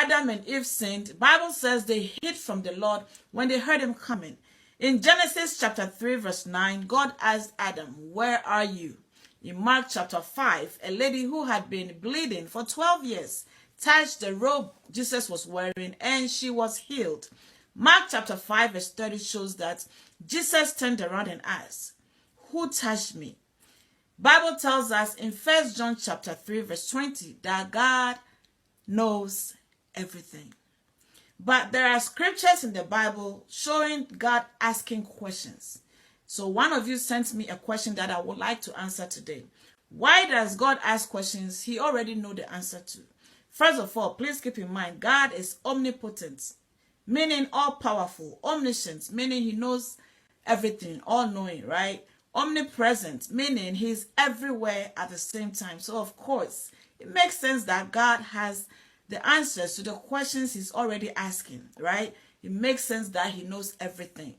Adam and Eve sinned, Bible says they hid from the Lord when they heard him coming. In Genesis chapter 3 verse 9, God asked Adam, "Where are you?" In Mark chapter 5, a lady who had been bleeding for 12 years touched the robe Jesus was wearing and she was healed. Mark chapter 5 verse 30 shows that Jesus turned around and asked, "Who touched me?" Bible tells us in 1 John chapter 3 verse 20 that God knows everything. But there are scriptures in the Bible showing God asking questions. So one of you sent me a question that I would like to answer today. Why does God ask questions he already knows the answer to? First of all, please keep in mind, God is omnipotent, meaning all-powerful. Omniscient, meaning he knows everything, all-knowing, right? Omnipresent, meaning he's everywhere at the same time. So, of course, it makes sense that God has the answers to the questions he's already asking, right? It makes sense that he knows everything.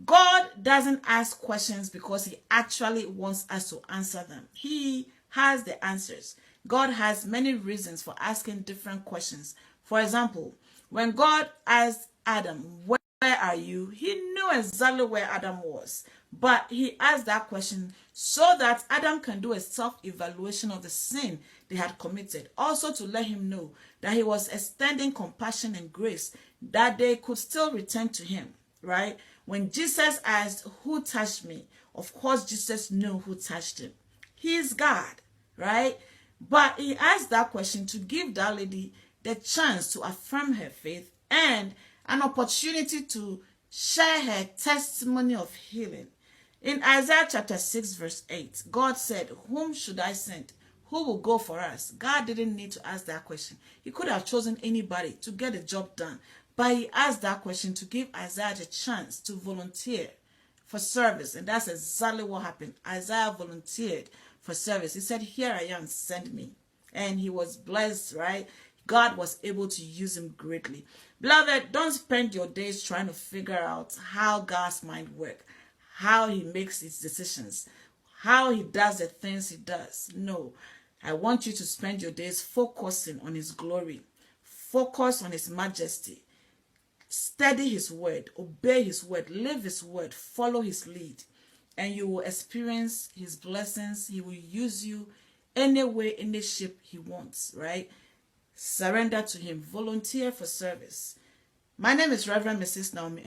God doesn't ask questions because he actually wants us to answer them. He has the answers. God has many reasons for asking different questions. For example, when God asked Adam, "Where are you?" he knew exactly where Adam was. But he asked that question so that Adam can do a self-evaluation of the sin they had committed. Also to let him know that he was extending compassion and grace, that they could still return to him, right? When Jesus asked, "Who touched me?" of course, Jesus knew who touched him. He is God, right? But he asked that question to give that lady the chance to affirm her faith and an opportunity to share her testimony of healing. In Isaiah chapter 6 verse 8, God said, "Whom should I send? Who will go for us?" God didn't need to ask that question. He could have chosen anybody to get the job done. But he asked that question to give Isaiah the chance to volunteer for service. And that's exactly what happened. Isaiah volunteered for service. He said, "Here I am, send me." And he was blessed, right? God was able to use him greatly. Beloved, don't spend your days trying to figure out how God's mind works, how he makes his decisions, how he does the things he does. No, I want you to spend your days focusing on his glory, focus on his majesty, study his word, obey his word, live his word, follow his lead, and you will experience his blessings. He will use you any way, any shape he wants, right? Surrender to him, volunteer for service. My name is Reverend Mrs. Naomi